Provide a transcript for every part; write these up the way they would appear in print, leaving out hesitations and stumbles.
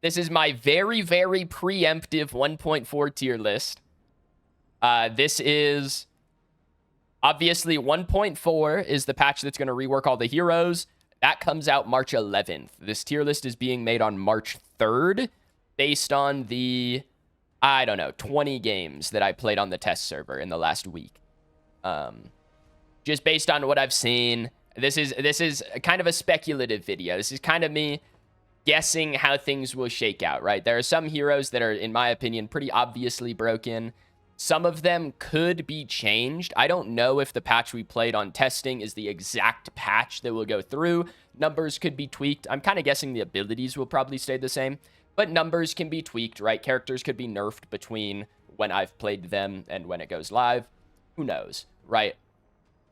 This is my very, very preemptive 1.4 tier list. This is obviously 1.4 is the patch that's going to rework all the heroes. That comes out March 11th. This tier list is being made on March 3rd based on the, I don't know, 20 games that I played on the test server in the last week. Just based on what I've seen. This is kind of a speculative video. This is kind of me guessing how things will shake out, right? There are some heroes that are, in my opinion, pretty obviously broken. Some of them could be changed. I don't know if the patch we played on testing is the exact patch that will go through. Numbers could be tweaked. I'm kind of guessing the abilities will probably stay the same, but numbers can be tweaked, right? Characters could be nerfed between when I've played them and when it goes live. Who knows, right?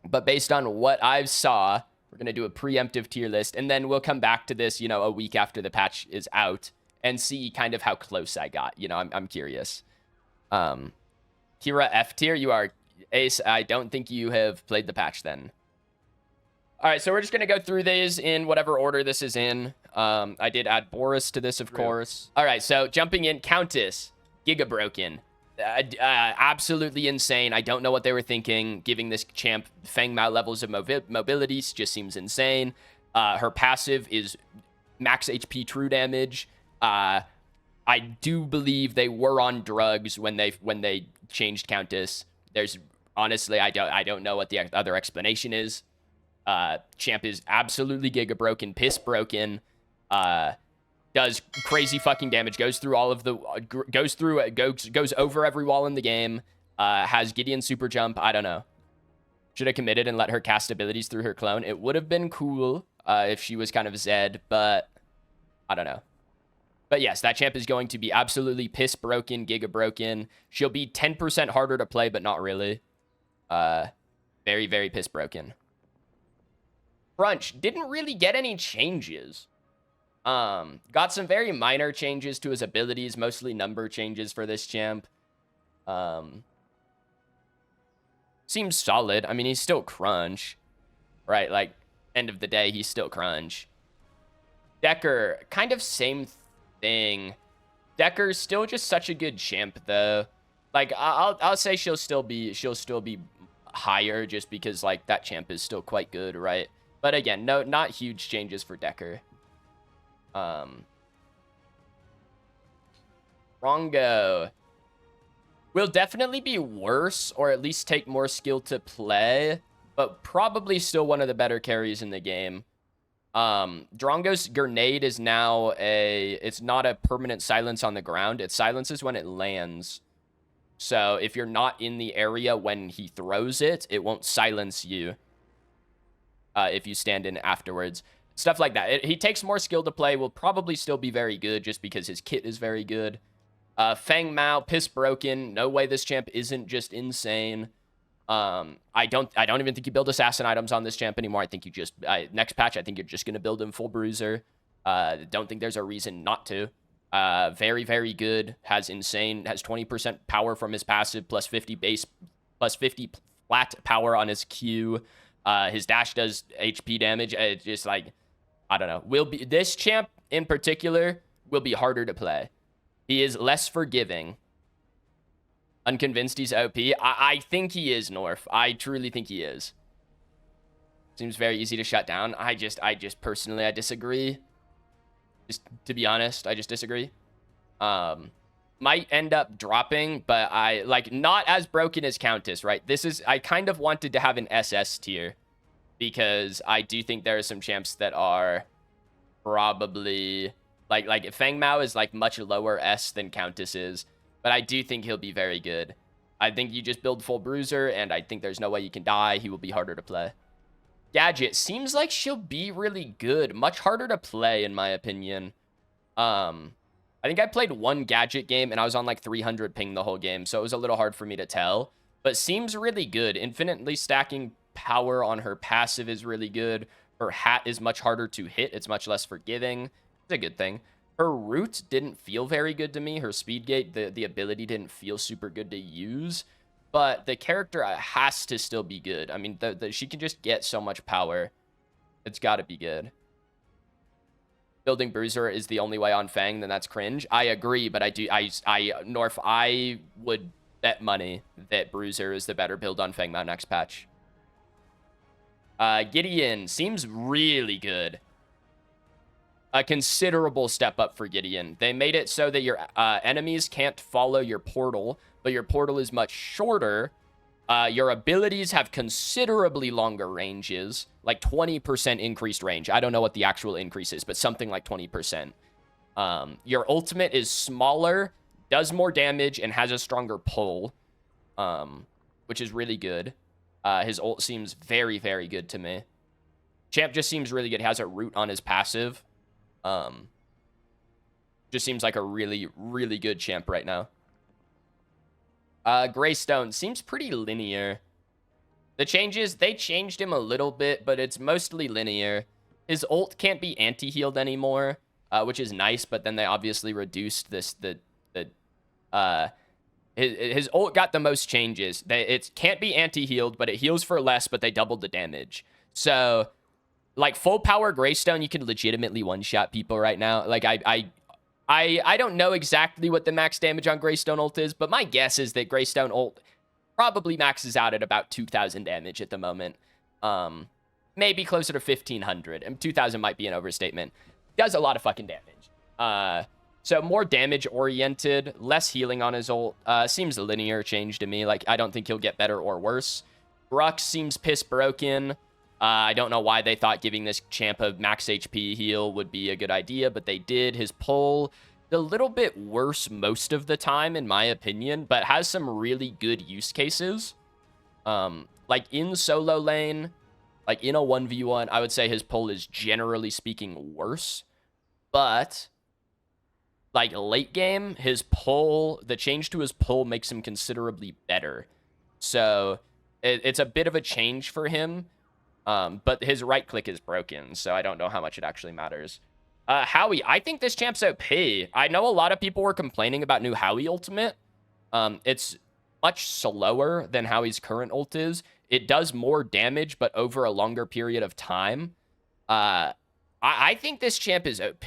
But based on what I've saw, we're going to do a preemptive tier list, and then we'll come back to this, you know, a week after the patch is out and see kind of how close I got. You know, I'm curious. Kira F tier, you are ace. I don't think you have played the patch then. All right, so we're just going to go through these in whatever order this is in. I did add Boris to this, of course. All right, so jumping in, Countess, Giga Broken. Absolutely insane. I don't know what they were thinking. Giving this champ Fang Mau levels of mobility just seems insane. Her passive is max HP true damage. I do believe they were on drugs when they changed Countess. There's honestly, I don't know what the other explanation is. Champ is absolutely giga broken, piss broken. Does crazy fucking damage, goes through all of the, goes over every wall in the game, has Gideon super jump. I don't know. Should have committed and let her cast abilities through her clone. It would have been cool if she was kind of Zed, but I don't know. But yes, that champ is going to be absolutely piss broken, giga broken. She'll be 10% harder to play, but not really. Very, very piss broken. Crunch didn't really get any changes. Got some very minor changes to his abilities, mostly number changes for this champ. Seems solid. I mean, he's still Crunch, right? Like, end of the day, he's still Crunch. Decker, kind of same thing. Decker's still just such a good champ, though. Like, I'll say she'll still be higher just because, like, that champ is still quite good, right? But again, no, not huge changes for Decker. Wronggo will definitely be worse, or at least take more skill to play, but probably still one of the better carries in the game. Drongo's grenade is now it's not a permanent silence on the ground. It silences when it lands. So if you're not in the area when he throws it, it won't silence you if you stand in afterwards. Stuff like that. He takes more skill to play, will probably still be very good just because his kit is very good. Fang Mau, piss broken. No way this champ isn't just insane. I don't even think you build assassin items on this champ anymore. I think you just, next patch, I think you're just going to build him full bruiser. Don't think there's a reason not to. Very, very good. Has 20% power from his passive, plus 50 base, plus 50 flat power on his Q. His dash does HP damage. It's just like, I don't know. This champ in particular will be harder to play. He is less forgiving. Unconvinced he's OP. I think he is, Norf. I truly think he is. Seems very easy to shut down. I just personally, I disagree. Just to be honest, I just disagree. Might end up dropping, but not as broken as Countess, right? I kind of wanted to have an SS tier because I do think there are some champs that are probably like Fang Mau is like much lower S than Countess is, but I do think he'll be very good. I think you just build full bruiser, and I think there's no way you can die. He will be harder to play. Gadget seems like she'll be really good, much harder to play in my opinion. I think I played one Gadget game and I was on like 300 ping the whole game, so it was a little hard for me to tell, but seems really good. Infinitely stacking power on her passive is really good. Her hat is much harder to hit. It's much less forgiving. It's a good thing. Her root didn't feel very good to me. Her speed gate, the ability didn't feel super good to use, but the character has to still be good. I mean, she can just get so much power. It's got to be good. building Bruiser is the only way on Fang, then that's cringe. I agree, but Norf, I would bet money that Bruiser is the better build on Fang Mau next patch. Gideon seems really good. A considerable step up for Gideon. They made it so that your enemies can't follow your portal, but your portal is much shorter. Your abilities have considerably longer ranges, like 20% increased range. I don't know what the actual increase is, but something like 20%. Your ultimate is smaller, does more damage, and has a stronger pull, which is really good. His ult seems very, very good to me. Champ just seems really good. He has a root on his passive. Just seems like a really, really good champ right now. Greystone seems pretty linear. The changes, they changed him a little bit, but it's mostly linear. His ult can't be anti-healed anymore, which is nice, but then they obviously reduced his ult got the most changes. It can't be anti-healed, but it heals for less, but they doubled the damage. So, like, full power Greystone, you can legitimately one-shot people right now. Like, I don't know exactly what the max damage on Greystone ult is, but my guess is that Greystone ult probably maxes out at about 2,000 damage at the moment. Maybe closer to 1,500. And 2,000 might be an overstatement. Does a lot of fucking damage. So more damage-oriented, less healing on his ult. Seems a linear change to me. Like, I don't think he'll get better or worse. Brux seems piss-broken. I don't know why they thought giving this champ a max HP heal would be a good idea, but they did. His pull, a little bit worse most of the time, in my opinion, but has some really good use cases. Like, in solo lane, like, in a 1v1, I would say his pull is, generally speaking, worse. But, like, late game, his pull, the change to his pull makes him considerably better. So, it's a bit of a change for him. But his right click is broken, so I don't know how much it actually matters. Howie, I think this champ's OP. I know a lot of people were complaining about new Howie ultimate. It's much slower than Howie's current ult is. It does more damage, but over a longer period of time. I think this champ is OP.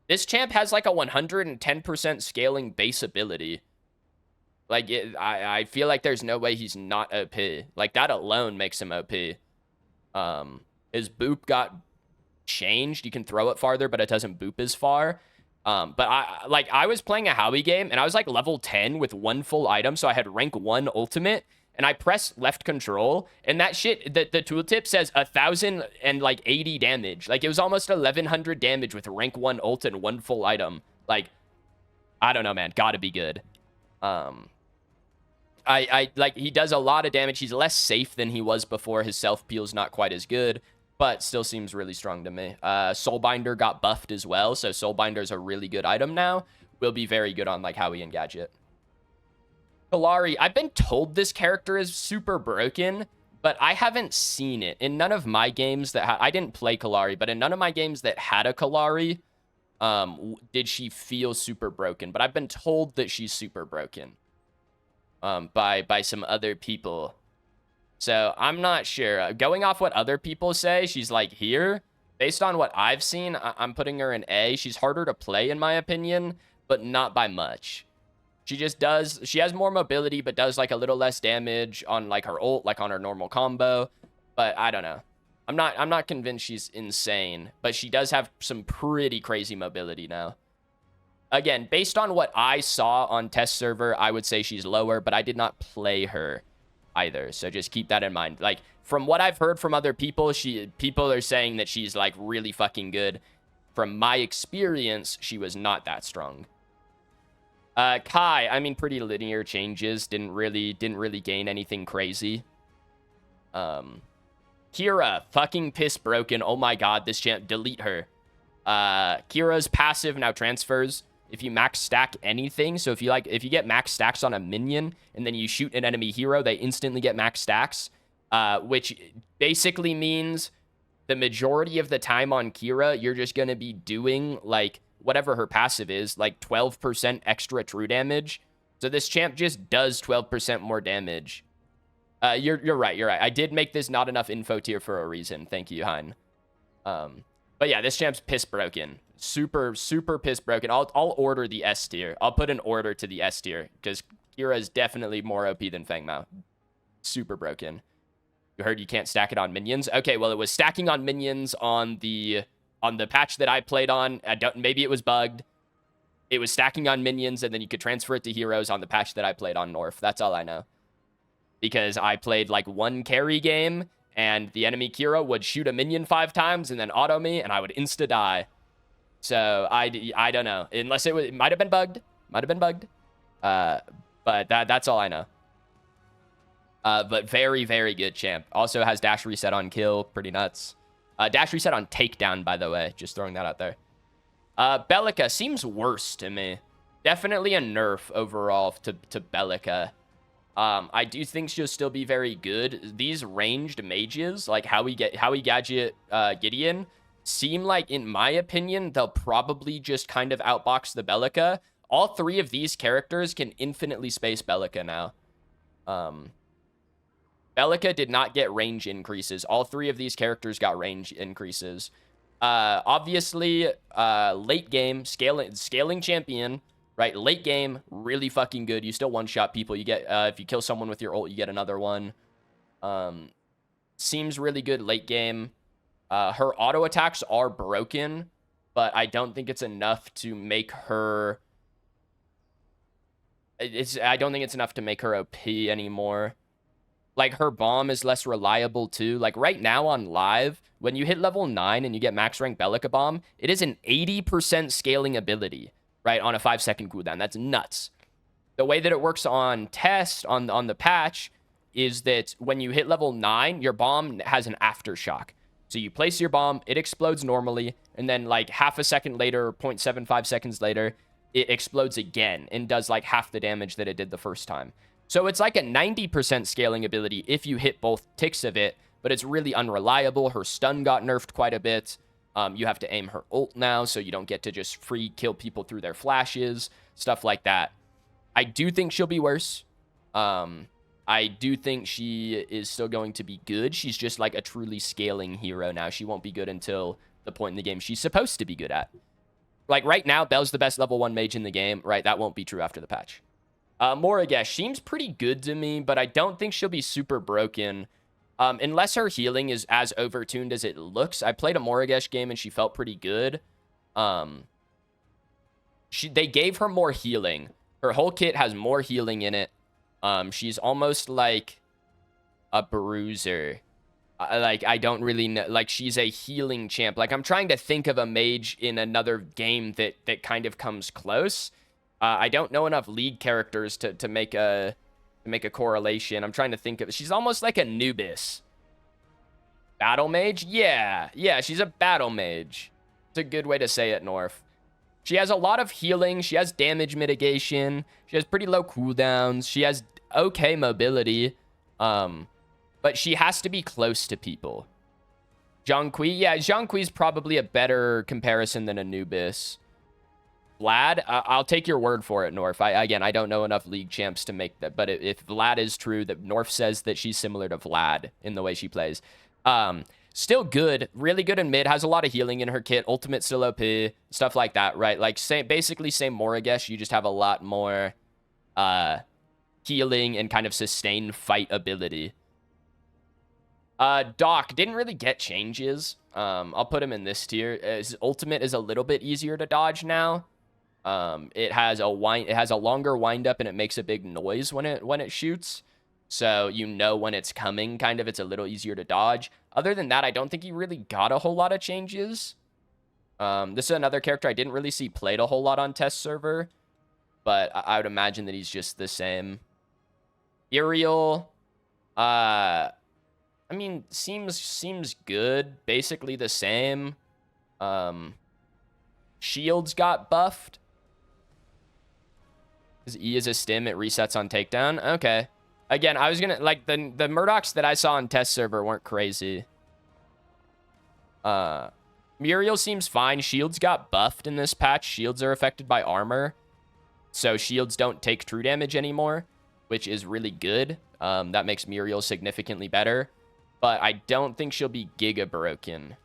This champ has like a 110% scaling base ability. Like, I feel like there's no way he's not OP. Like, that alone makes him OP. His boop got changed. You can throw it farther, but it doesn't boop as far. But I was playing a Howie game, and I was like level 10 with one full item, so I had rank 1 ultimate, and I pressed left control, and that shit, the tooltip says 1,080 damage. Like, it was almost 1,100 damage with rank 1 ult and 1 full item. Like, I don't know, man. Gotta be good. Like, he does a lot of damage. He's less safe than he was before. His self-peel's not quite as good, but still seems really strong to me. Soulbinder got buffed as well, so Soulbinder's a really good item now. Will be very good on, like, Howie and Gadget. Kallari, I've been told this character is super broken, but I haven't seen it. In none of my games that I didn't play Kallari, but in none of my games that had a Kallari, did she feel super broken. But I've been told that she's super broken. By some other people. So, I'm not sure. Going off what other people say, she's, like, here. Based on what I've seen, I'm putting her in A. She's harder to play, in my opinion, but not by much. She just does... She has more mobility, but does, like, a little less damage on, like, her ult, like, on her normal combo. But, I don't know. I'm not convinced she's insane, but she does have some pretty crazy mobility now. Again, based on what I saw on test server, I would say she's lower, but I did not play her either. So just keep that in mind. Like, from what I've heard from other people, people are saying that she's, like, really fucking good. From my experience, she was not that strong. Kai, I mean, pretty linear changes. Didn't really gain anything crazy. Kira, fucking piss broken. Oh my god, this champ, delete her. Kira's passive now transfers. If you max stack anything, so if you get max stacks on a minion and then you shoot an enemy hero, they instantly get max stacks, which basically means the majority of the time on Kira, you're just going to be doing, like, whatever her passive is, like 12% extra true damage. So this champ just does 12% more damage. You're right. I did make this not enough info tier for a reason. Thank you, Hein. But yeah, this champ's piss broken. Super, super piss broken. I'll order the S tier. I'll put an order to the S tier because Kira is definitely more OP than Fang Mau. Super broken. You heard you can't stack it on minions? Okay, well, it was stacking on minions on the patch that I played on. Maybe it was bugged. It was stacking on minions, and then you could transfer it to heroes on the patch that I played on North. That's all I know. Because I played like one carry game, and the enemy Kira would shoot a minion 5 times and then auto me, and I would insta-die. So I don't know. Unless it might have been bugged. Might have been bugged. But that's all I know. But very, very good champ. Also has dash reset on kill. Pretty nuts. Dash reset on takedown, by the way. Just throwing that out there. Bellica seems worse to me. Definitely a nerf overall to Bellica. I do think she'll still be very good. These ranged mages, like Howie Gadget, Gideon, seem like, in my opinion, they'll probably just kind of outbox the Bellica. All 3 of these characters can infinitely space Bellica now. Bellica did not get range increases. All 3 of these characters got range increases. Obviously, late game, scaling champion, right? Late game, really fucking good. You still one-shot people. You get, if you kill someone with your ult, you get another one. Seems really good late game. Her auto attacks are broken, but I don't think it's enough to make her... I don't think it's enough to make her OP anymore. Like, her bomb is less reliable, too. Like, right now on live, when you hit level 9 and you get max rank Bellica bomb, it is an 80% scaling ability, right, on a 5-second cooldown. That's nuts. The way that it works on test, on the patch, is that when you hit level 9, your bomb has an aftershock. So you place your bomb, it explodes normally, and then, like, half a second later, 0.75 seconds later, it explodes again and does, like, half the damage that it did the first time. So it's like a 90% scaling ability if you hit both ticks of it, but it's really unreliable. Her stun got nerfed quite a bit. You have to aim her ult now, so you don't get to just free kill people through their flashes, stuff like that. I do think she'll be worse. I do think she is still going to be good. She's just like a truly scaling hero now. She won't be good until the point in the game she's supposed to be good at. Like right now, Belle's the best level 1 mage in the game, right? That won't be true after the patch. Morigesh seems pretty good to me, but I don't think she'll be super broken. Unless her healing is as overtuned as it looks. I played a Morigesh game and she felt pretty good. They gave her more healing. Her whole kit has more healing in it. She's almost like a bruiser. Like, I don't really know. Like, she's a healing champ. Like, I'm trying to think of a mage in another game that kind of comes close. I don't know enough League characters to make a correlation. I'm trying to think of... She's almost like Anubis. Battle mage? Yeah, she's a battle mage. It's a good way to say it, North. She has a lot of healing. She has damage mitigation. She has pretty low cooldowns. She has okay mobility. But she has to be close to people. Zhongqi? Yeah, Zhongqi's probably a better comparison than Anubis. Vlad, I'll take your word for it, North. Again, I don't know enough League champs to make that. But if Vlad is true, that North says that she's similar to Vlad in the way she plays. Still good. Really good in mid. Has a lot of healing in her kit. Ultimate still OP. Stuff like that, right? Like, basically same Morigesh. You just have a lot more healing and kind of sustained fight ability. Doc didn't really get changes. I'll put him in this tier. His ultimate is a little bit easier to dodge now. It has a longer wind up and it makes a big noise when it shoots. So you know when it's coming, kind of. It's a little easier to dodge. Other than that, I don't think he really got a whole lot of changes. This is another character I didn't really see played a whole lot on test server, but I would imagine that he's just the same. Uriel, I mean, seems good. Basically the same. Shields got buffed. His E is a stim. It resets on takedown. Okay. Again, I was gonna, like, the Murdochs that I saw on test server weren't crazy. Muriel seems fine. Shields got buffed in this patch. Shields are affected by armor. So shields don't take true damage anymore, which is really good. That makes Muriel significantly better. But I don't think she'll be giga broken.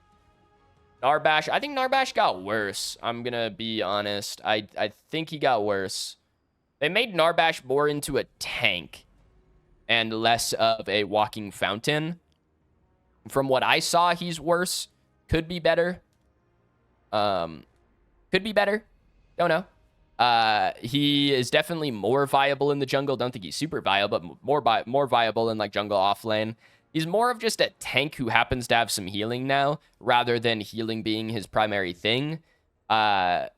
Narbash. I think Narbash got worse. I'm going to be honest. I think he got worse. They made Narbash more into a tank and less of a walking fountain. From what I saw, he's worse. Could be better. Could be better. Don't know. He is definitely more viable in the jungle. Don't think he's super viable, but more viable in like jungle off lane. He's more of just a tank who happens to have some healing now, rather than healing being his primary thing. The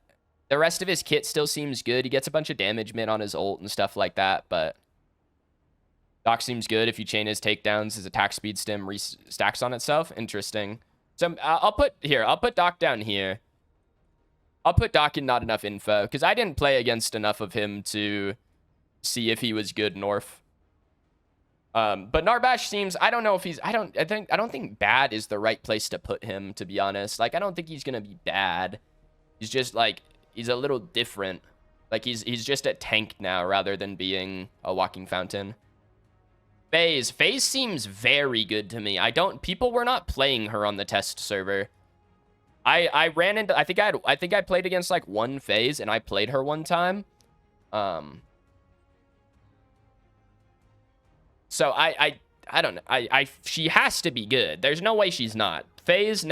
rest of his kit still seems good. He gets a bunch of damage mid on his ult and stuff like that, but Doc seems good. If you chain his takedowns, his attack speed stem stacks on itself. Interesting. So I'll put Doc down here. I'll put Doc in not enough info, because I didn't play against enough of him to see if he was good North. But Narbash seems, I don't know if he's, I don't think bad is the right place to put him, to be honest. Like, I don't think he's gonna be bad. He's just like, he's a little different. Like, he's just a tank now rather than being a walking fountain. FaZe seems very good to me. People were not playing her on the test server. I ran into, I think I played against like one FaZe and I played her one time. So I don't know. She has to be good. There's no way she's not. FaZe's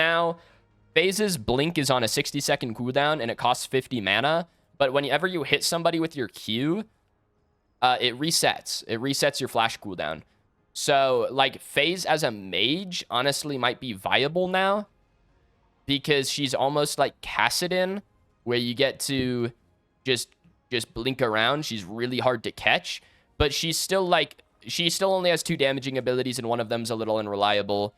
blink is on a 60-second cooldown and it costs 50 mana. But whenever you hit somebody with your Q, it resets. It resets your flash cooldown. So, like, FaZe as a mage honestly might be viable now, because she's almost like Kassadin, where you get to just blink around. She's really hard to catch, but she's still like, she still only has 2 damaging abilities, and one of them's a little unreliable.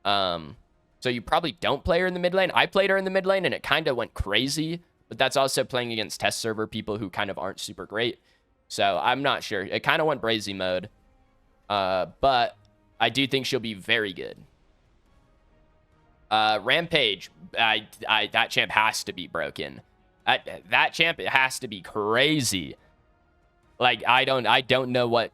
So you probably don't play her in the mid lane. I played her in the mid lane, and it kind of went crazy, but that's also playing against test server people who kind of aren't super great. So I'm not sure. It kind of went brazy mode. But I do think she'll be very good. Rampage, that champ has to be broken. That champ, it has to be crazy. Like, I don't know what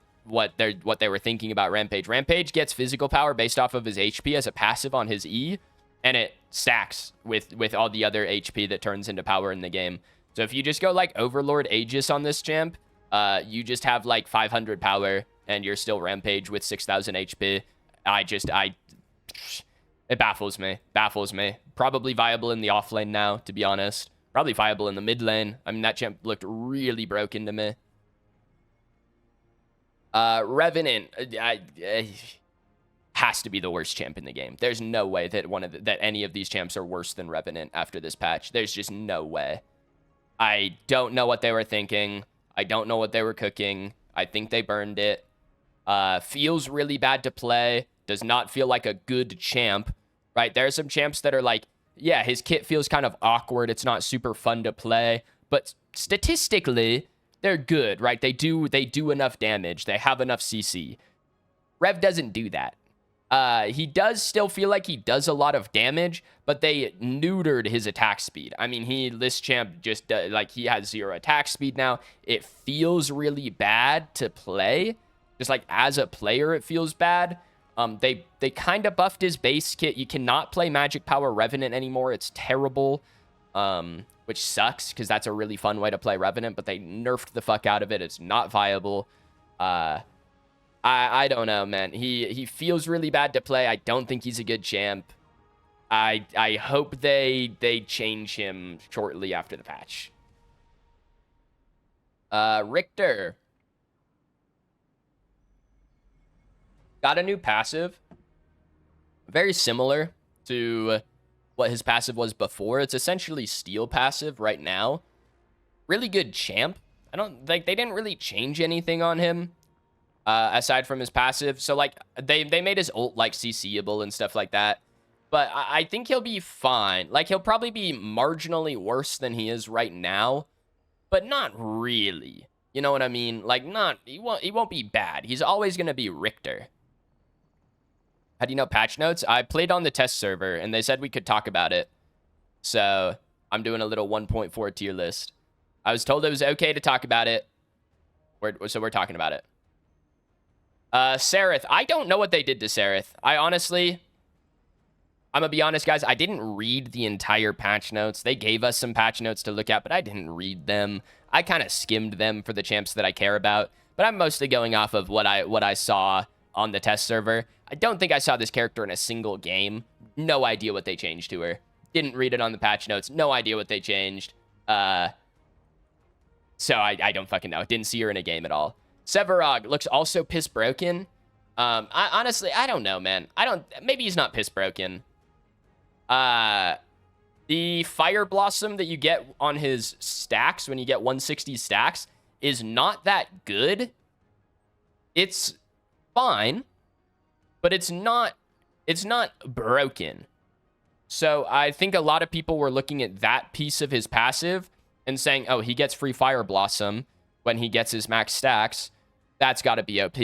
they were thinking about Rampage. Rampage gets physical power based off of his HP as a passive on his E, and it stacks with all the other HP that turns into power in the game. So if you just go like Overlord Aegis on this champ, you just have like 500 power, and you're still Rampage with 6,000 HP. It baffles me. Probably viable in the off lane now, to be honest. Probably viable in the mid lane. I mean, that champ looked really broken to me. Revenant has to be the worst champ in the game. There's no way that that any of these champs are worse than Revenant after this patch. There's just no way. I don't know what they were thinking. I don't know what they were cooking. I think they burned it. Feels really bad to play. Does not feel like a good champ, right? There are some champs that are like, yeah, his kit feels kind of awkward. It's not super fun to play, but statistically, they're good, right? They do enough damage. They have enough CC. Rev doesn't do that. He does still feel like he does a lot of damage, but they neutered his attack speed. I mean, this champ just, like, he has 0 attack speed now. It feels really bad to play. Just, like, as a player, it feels bad. They kind of buffed his base kit. You cannot play Magic Power Revenant anymore. It's terrible, which sucks, because that's a really fun way to play Revenant, but they nerfed the fuck out of it. It's not viable. I don't know, man. He feels really bad to play. I don't think he's a good champ. I hope they change him shortly after the patch. Richter got a new passive, very similar to what his passive was before. It's essentially Steel passive right now. Really good champ. I don't like, they didn't really change anything on him aside from his passive. So like they made his ult like CCable and stuff like that. But I think he'll be fine. Like, he'll probably be marginally worse than he is right now, but not really. You know what I mean? Like, he won't be bad. He's always gonna be Richter. How do you know patch notes? I played on the test server, and they said we could talk about it. So I'm doing a little 1.4 tier list. I was told it was okay to talk about it. So we're talking about it. Sereth. I don't know what they did to Sereth. I honestly... I'm gonna be honest, guys, I didn't read the entire patch notes. They gave us some patch notes to look at, but I didn't read them. I kind of skimmed them for the champs that I care about, but I'm mostly going off of what I saw on the test server. I don't think I saw this character in a single game. No idea what they changed to her. Didn't read it on the patch notes. No idea what they changed. So I don't fucking know. Didn't see her in a game at all. Severog looks also piss broken. Honestly, I don't know, man. Maybe he's not piss broken. The Fire Blossom that you get on his stacks when you get 160 stacks is not that good. It's fine, but it's not broken. So I think a lot of people were looking at that piece of his passive and saying, oh, he gets free Fire Blossom when he gets his max stacks. That's got to be OP.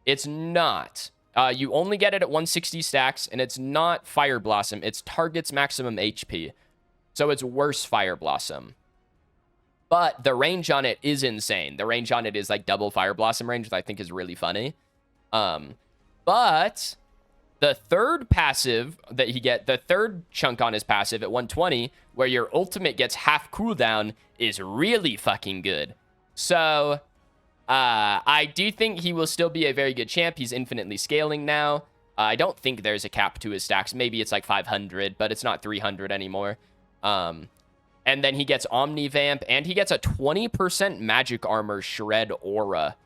It's not. You only get it at 160 stacks, and it's not Fire Blossom. It's target's maximum HP. So it's worse Fire Blossom. But the range on it is insane. The range on it is like double Fire Blossom range, which I think is really funny. But the third passive that he get, the third chunk on his passive at 120, where your ultimate gets half cooldown, is really fucking good. So I do think he will still be a very good champ. He's infinitely scaling now. I don't think there's a cap to his stacks. Maybe it's like 500, but it's not 300 anymore. And then he gets Omni Vamp, and he gets a 20% magic armor shred aura.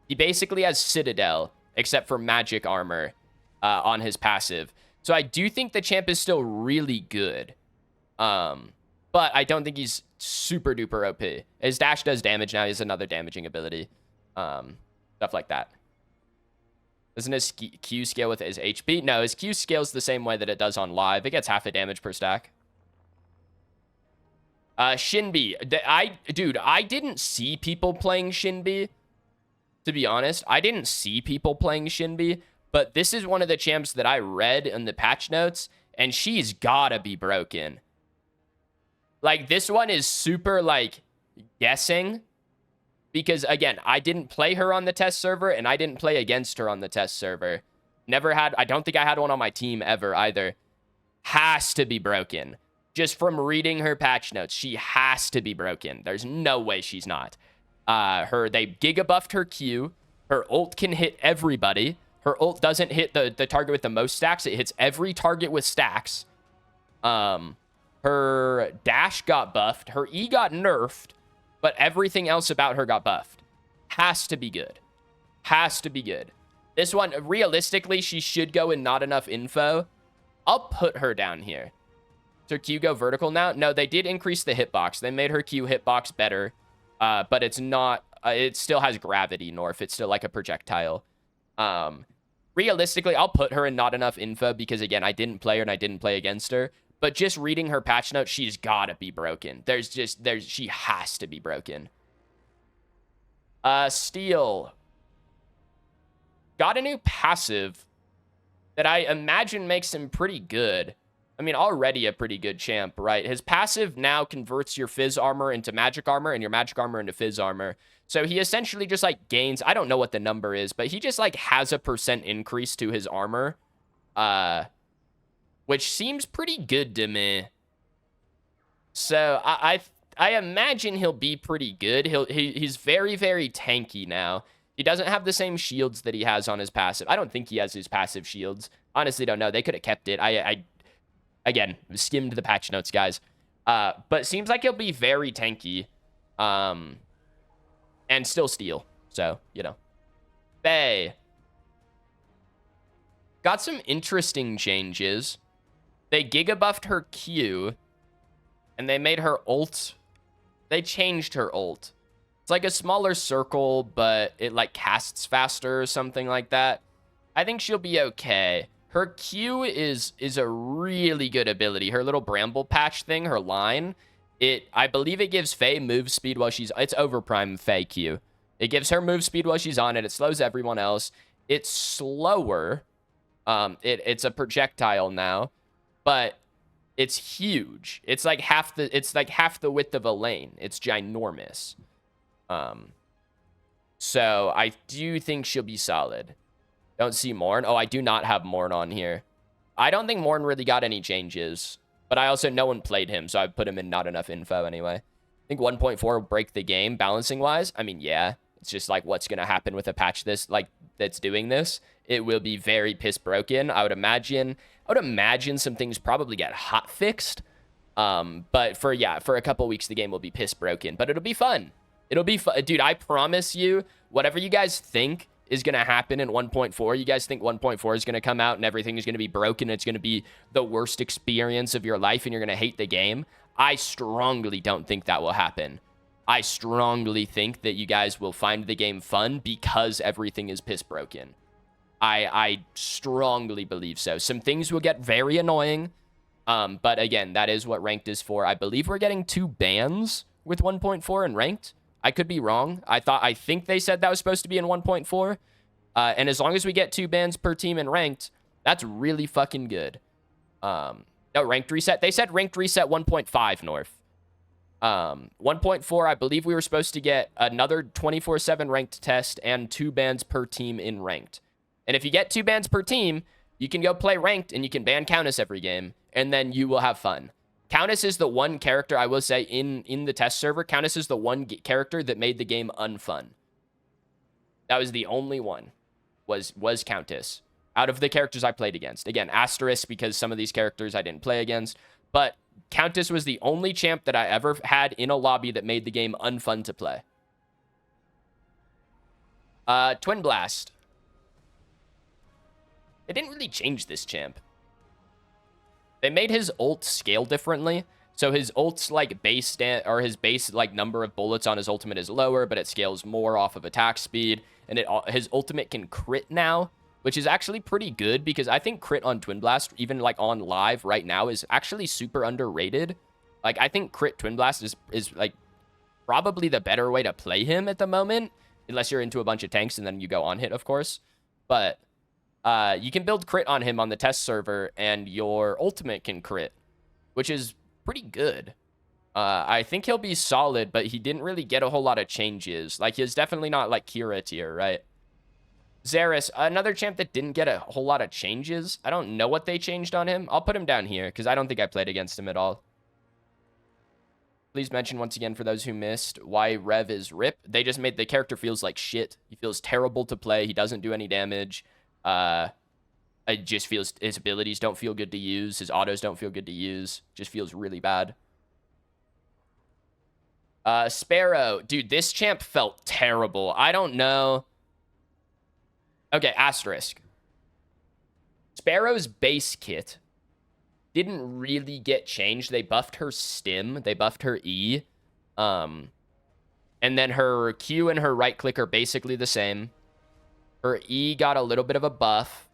He basically has Citadel, except for magic armor on his passive. So I do think the champ is still really good. But I don't think he's super duper OP. His dash does damage now. He has another damaging ability. Stuff like that. Doesn't his Q scale with his HP? No, his Q scales the same way that it does on live. It gets half a damage per stack. Shinbi. Dude, I didn't see people playing Shinbi. To be honest, I didn't see people playing Shinbi, but this is one of the champs that I read in the patch notes, and she's gotta be broken. Like, this one is super, like, guessing, because, again, I didn't play her on the test server, and I didn't play against her on the test server. I don't think I had one on my team ever, either. Has to be broken. Just from reading her patch notes, she has to be broken. There's no way she's not. They giga buffed her Q. Her ult can hit everybody. Her ult doesn't hit the target with the most stacks. It hits every target with stacks. Her dash got buffed. Her E got nerfed. But everything else about her got buffed. Has to be good. Has to be good. This one, realistically, she should go in not enough info. I'll put her down here. Does her Q go vertical now? No, they did increase the hitbox. They made her Q hitbox better. But it's not... it still has gravity nerf. It's still like a projectile. Realistically, I'll put her in not enough info because, again, I didn't play her and I didn't play against her. But just reading her patch notes, she's gotta be broken. She has to be broken. Steel. Got a new passive that I imagine makes him pretty good. I mean, already a pretty good champ, right? His passive now converts your Fizz armor into magic armor and your magic armor into Fizz armor. So he essentially just, like, gains... I don't know what the number is, but he just, like, has a % increase to his armor. Which seems pretty good to me. So I imagine he'll be pretty good. He's very, very tanky now. He doesn't have the same shields that he has on his passive. I don't think he has his passive shields. Honestly, don't know. They could have kept it. I again, skimmed the patch notes, guys. But seems like he'll be very tanky. And still steal. So, you know. Faye. Got some interesting changes. They giga buffed her Q, and they made her ult. They changed her ult. It's like a smaller circle, but it like casts faster or something like that. I think she'll be okay. Her Q is a really good ability. Her little bramble patch thing, her line, I believe it gives Faye move speed while she's... It's overprime Faye Q. It gives her move speed while she's on it. It slows everyone else. It's slower. It's a projectile now. But it's huge. It's like half the width of a lane. It's ginormous. So I do think she'll be solid. Don't see Morn. Oh, I do not have Morn on here. I don't think Morn really got any changes, but I also, no one played him, so I put him in not enough info anyway. I think 1.4 will break the game balancing-wise. I mean, yeah, it's just like what's going to happen with a patch that's doing this. It will be very piss broken. I would imagine some things probably get hot fixed. But for a couple weeks, the game will be piss broken, but it'll be fun. It'll be fun. Dude, I promise you, whatever you guys think is going to happen in 1.4, you guys think 1.4 is going to come out and everything is going to be broken. It's going to be the worst experience of your life and you're going to hate the game. I strongly don't think that will happen. I strongly think that you guys will find the game fun because everything is piss broken. I strongly believe so. Some things will get very annoying. But again, that is what ranked is for. I believe we're getting 2 bans with 1.4 in ranked. I could be wrong. I think they said that was supposed to be in 1.4. And as long as we get 2 bans per team in ranked, that's really fucking good. No, ranked reset. They said ranked reset 1.5 North. 1.4, I believe we were supposed to get another 24/7 ranked test and 2 bans per team in ranked. And if you get 2 bans per team, you can go play ranked and you can ban Countess every game, and then you will have fun. Countess is the one character, I will say, in the test server, Countess is the one character that made the game unfun. That was the only one, was Countess. Out of the characters I played against. Again, asterisk because some of these characters I didn't play against. But Countess was the only champ that I ever had in a lobby that made the game unfun to play. Twin Blast. They didn't really change this champ. They made his ult scale differently. So his ult's like base his base like number of bullets on his ultimate is lower, but it scales more off of attack speed. And his ultimate can crit now, which is actually pretty good because I think crit on Twin Blast, even like on live right now, is actually super underrated. Like I think crit Twin Blast is like probably the better way to play him at the moment, unless you're into a bunch of tanks and then you go on hit, of course. But you can build crit on him on the test server, and your ultimate can crit, which is pretty good. I think he'll be solid, but he didn't really get a whole lot of changes. Like, he's definitely not, like, Kira tier, right? Xeris, another champ that didn't get a whole lot of changes. I don't know what they changed on him. I'll put him down here, because I don't think I played against him at all. Please mention once again, for those who missed, why Rev is RIP. They just made the character feels like shit. He feels terrible to play. He doesn't do any damage. It just feels his abilities don't feel good to use. His autos don't feel good to use. Just feels really bad. Sparrow. Dude, this champ felt terrible. I don't know. Okay, asterisk. Sparrow's base kit didn't really get changed. They buffed her stim. They buffed her E. And then her Q and her right click are basically the same. Her E got a little bit of a buff.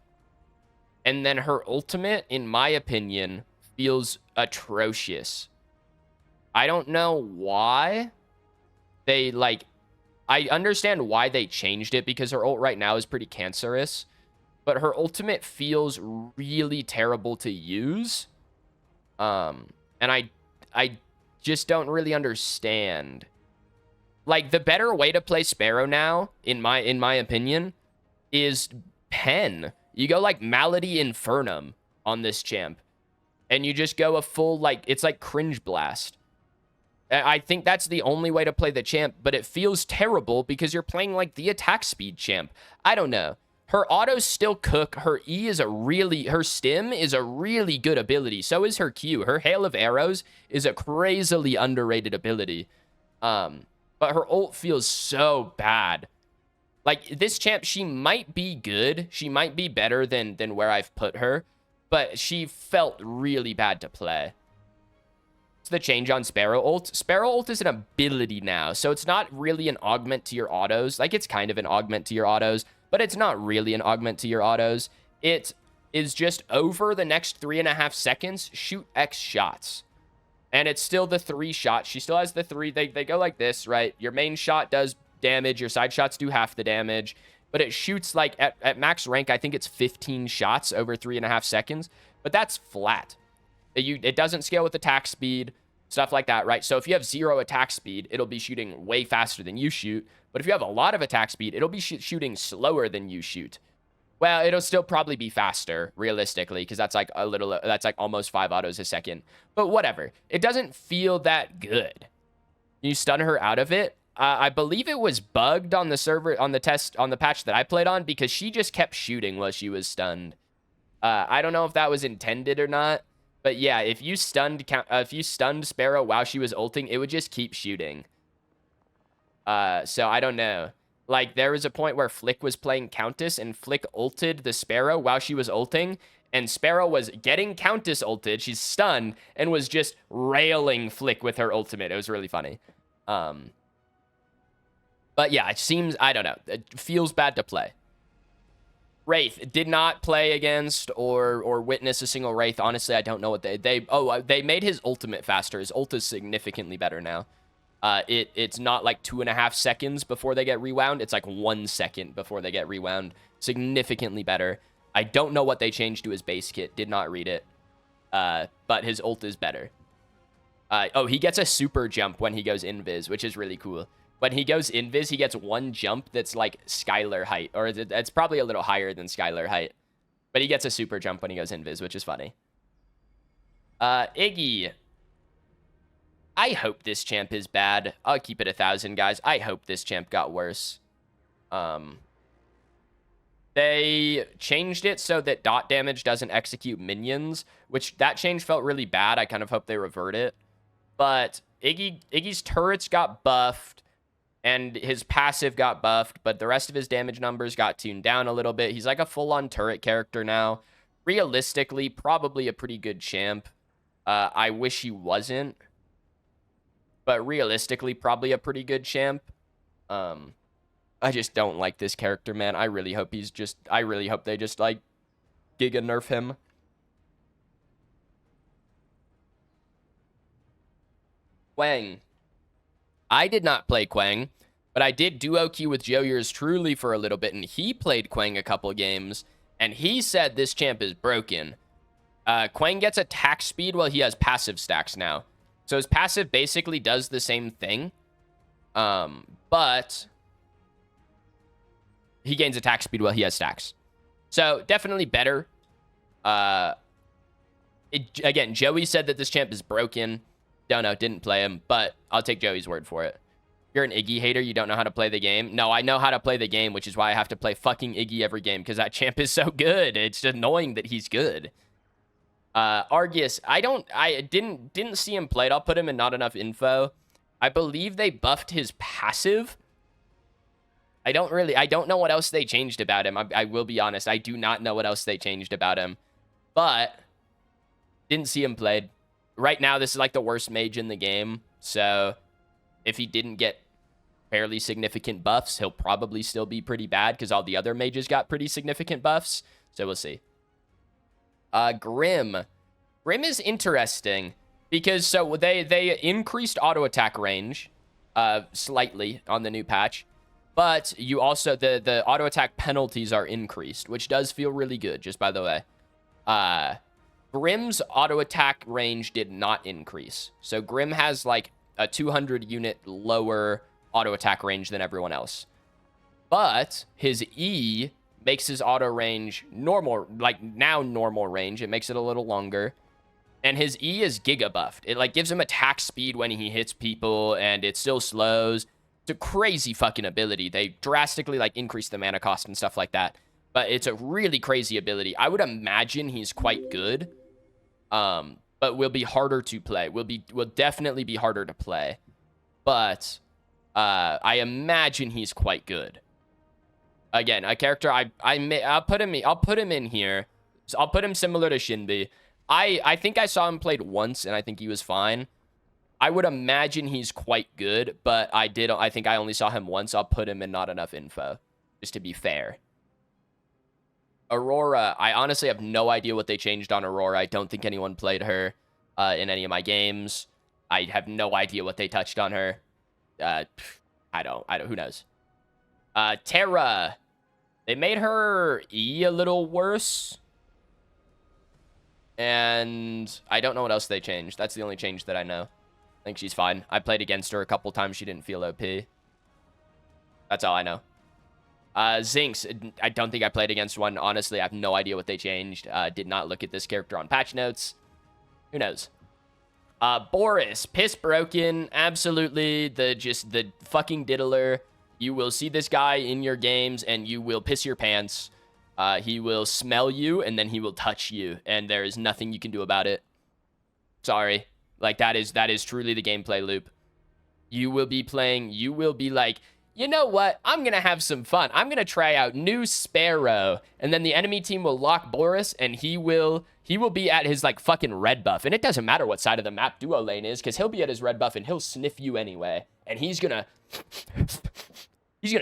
And then her ultimate, in my opinion, feels atrocious. I don't know why they, like... I understand why they changed it, because her ult right now is pretty cancerous. But her ultimate feels really terrible to use. And I just don't really understand. Like, the better way to play Sparrow now, in my opinion, is Pen. You go, like, Malady Infernum on this champ. And you just go a full, like, it's like Cringe Blast. I think that's the only way to play the champ, but it feels terrible because you're playing, like, the attack speed champ. I don't know. Her autos still cook. Her E is her stim is a really good ability. So is her Q. Her Hail of Arrows is a crazily underrated ability. But her ult feels so bad. Like, this champ, she might be good. She might be better than where I've put her. But she felt really bad to play. It's the change on Sparrow ult. Sparrow ult is an ability now. So it's not really an augment to your autos. Like, it's kind of an augment to your autos. But it's not really an augment to your autos. It is just over the next 3.5 seconds, shoot X shots. And it's still the 3 shots. She still has the 3. They go like this, right? Your main shot does damage. Your side shots do half the damage. But it shoots, like, at max rank, I think it's 15 shots over 3.5 seconds. But that's flat. It doesn't scale with attack speed, stuff like that, right? So if you have 0 attack speed, it'll be shooting way faster than you shoot. But if you have a lot of attack speed, it'll be shooting slower than you shoot. Well, it'll still probably be faster, realistically, because that's like that's like almost 5 autos a second. But whatever. It doesn't feel that good. You stun her out of it. I believe it was bugged on the server, on the patch that I played on, because she just kept shooting while she was stunned. I don't know if that was intended or not, but yeah, if you stunned Sparrow while she was ulting, it would just keep shooting. So I don't know. Like, there was a point where Flick was playing Countess, and Flick ulted the Sparrow while she was ulting, and Sparrow was getting Countess ulted, she's stunned, and was just railing Flick with her ultimate. It was really funny. But yeah, it seems, I don't know, it feels bad to play. Wraith did not play against or witness a single Wraith. Honestly, I don't know what they made his ultimate faster. His ult is significantly better now. It's not like 2.5 seconds before they get rewound. It's like 1 second before they get rewound. Significantly better. I don't know what they changed to his base kit. Did not read it. But his ult is better. Oh, he gets a super jump when he goes invis, which is really cool. When he goes invis, he gets 1 jump that's like Skylar height. Or it's probably a little higher than Skylar height. But he gets a super jump when he goes invis, which is funny. Iggy. I hope this champ is bad. I'll keep it 1,000, guys. I hope this champ got worse. They changed it so that dot damage doesn't execute minions, which that change felt really bad. I kind of hope they revert it. But Iggy's turrets got buffed, and his passive got buffed, but the rest of his damage numbers got tuned down a little bit. He's like a full-on turret character now. Realistically, probably a pretty good champ. I wish he wasn't. But realistically, probably a pretty good champ. I just don't like this character, man. I really hope they just, like, giga nerf him. Quang. I did not play Quang, but I did duo queue with Joe Yours Truly for a little bit, and he played Quang a couple games, and he said this champ is broken. Quang gets attack speed while he has passive stacks now. So his passive basically does the same thing, but he gains attack speed while he has stacks. So definitely better. Again, Joey said that this champ is broken. Don't know, didn't play him, but I'll take Joey's word for it. You're an Iggy hater, you don't know how to play the game. No, I know how to play the game, which is why I have to play fucking Iggy every game, because that champ is so good. It's annoying that he's good. Argus, I didn't see him played. I'll put him in not enough info. I believe they buffed his passive. I don't know what else they changed about him. I will be honest. I do not know what else they changed about him. But didn't see him played. Right now, this is like the worst mage in the game. So if he didn't get fairly significant buffs, he'll probably still be pretty bad because all the other mages got pretty significant buffs. So we'll see. Grim. Grim is interesting because so they increased auto attack range slightly on the new patch, but you also the auto attack penalties are increased, which does feel really good, just by the way. Grim's auto attack range did not increase. So Grim has like a 200 unit lower auto attack range than everyone else. But his E makes his auto range normal, like now normal range. It makes it a little longer. And his E is giga buffed. It like gives him attack speed when he hits people, and it still slows. It's a crazy fucking ability. They drastically like increase the mana cost and stuff like that. But it's a really crazy ability. I would imagine he's quite good. But will be harder to play. Will definitely be harder to play. But I imagine he's quite good. Again, a character I'll put him in here. So I'll put him similar to Shinbi. I think I saw him played once, and I think he was fine. I would imagine he's quite good, but I think I only saw him once. I'll put him in not enough info, just to be fair. Aurora, I honestly have no idea what they changed on Aurora. I don't think anyone played her in any of my games. I have no idea what they touched on her. I don't, who knows? Terra, they made her E a little worse. And I don't know what else they changed. That's the only change that I know. I think she's fine. I played against her a couple times. She didn't feel OP. That's all I know. Zinx, I don't think I played against one. Honestly, I have no idea what they changed. Did not look at this character on patch notes. Who knows? Boris, piss broken. Absolutely the fucking diddler. You will see this guy in your games and you will piss your pants. He will smell you and then he will touch you. And there is nothing you can do about it. Sorry. Like, that is truly the gameplay loop. You will be playing, you will be like, you know what? I'm going to have some fun. I'm going to try out new Sparrow. And then the enemy team will lock Boris and he will be at his, like, fucking red buff. And it doesn't matter what side of the map duo lane is, because he'll be at his red buff and he'll sniff you anyway. And he's going to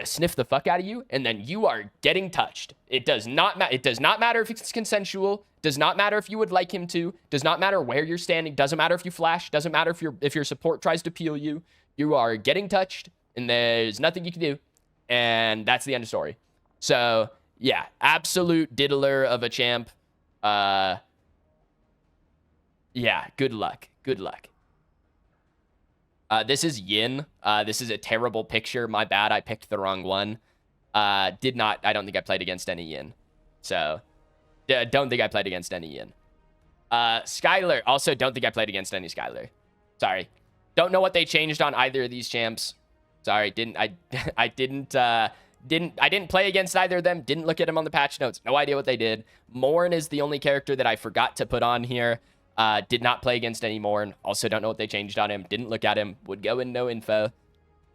sniff the fuck out of you, and then you are getting touched. It does not matter if it's consensual. Does not matter if you would like him to. Does not matter where you're standing. Doesn't matter if you flash. Doesn't matter if your support tries to peel you. You are getting touched, and there's nothing you can do. And that's the end of story. So, yeah, absolute diddler of a champ. Yeah, good luck. Good luck. This is Yin. This is a terrible picture. My bad. I picked the wrong one. I don't think I played against any Yin. So, don't think I played against any Yin. Skylar. Also, don't think I played against any Skylar. Sorry. Don't know what they changed on either of these champs. Sorry. I didn't play against either of them. Didn't look at them on the patch notes. No idea what they did. Morn is the only character that I forgot to put on here. Did not play against any Morn. Also don't know what they changed on him. Didn't look at him. Would go in no info.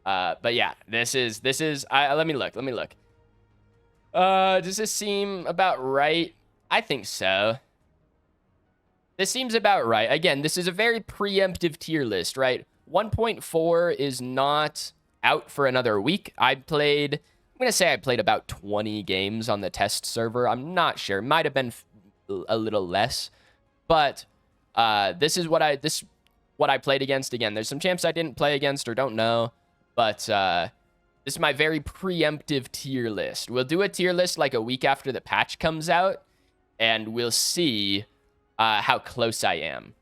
But yeah, this is, let me look. Does this seem about right? I think so. This seems about right. Again, this is a very preemptive tier list, right? 1.4 is not out for another week. I'm going to say I played about 20 games on the test server. I'm not sure. Might have been a little less. But this is what I played against. Again, there's some champs I didn't play against or don't know, but this is my very preemptive tier list. We'll do a tier list like a week after the patch comes out, and we'll see how close I am.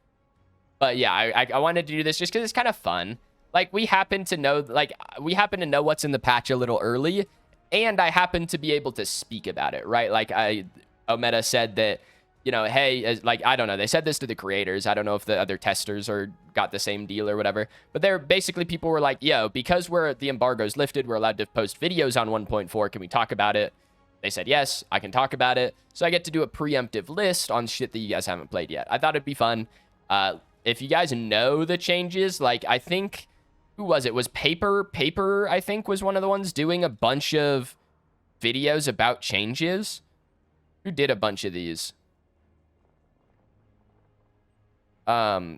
But yeah, I wanted to do this just because it's kind of fun. Like, we happen to know what's in the patch a little early, and I happen to be able to speak about it, right? Like, Ometa said that, you know, hey, like, I don't know. They said this to the creators. I don't know if the other testers got the same deal or whatever. But they're basically, people were like, yo, because the embargo's lifted, we're allowed to post videos on 1.4. Can we talk about it? They said, yes, I can talk about it. So I get to do a preemptive list on shit that you guys haven't played yet. I thought it'd be fun. If you guys know the changes, like, I think, who was it? Was Paper, I think, was one of the ones doing a bunch of videos about changes. Who did a bunch of these?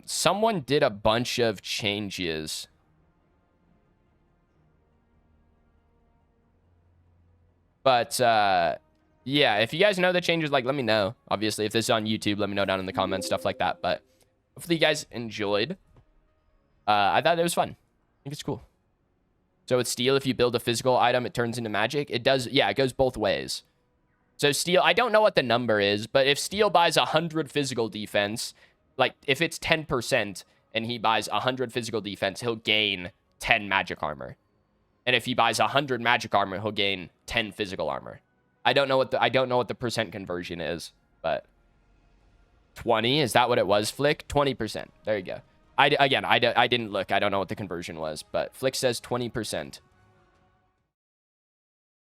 Someone did a bunch of changes. But, yeah, if you guys know the changes, like, let me know. Obviously, if this is on YouTube, let me know down in the comments, stuff like that. But hopefully you guys enjoyed. I thought it was fun. I think it's cool. So with Steel, if you build a physical item, it turns into magic. It does, yeah, it goes both ways. So Steel, I don't know what the number is, but if Steel buys 100 physical defense, like, if it's 10% and he buys 100 physical defense, he'll gain 10 magic armor. And if he buys 100 magic armor, he'll gain 10 physical armor. I don't know what the percent conversion is, but 20, is that what it was, Flick? 20%. There you go. I didn't look. I don't know what the conversion was, but Flick says 20%.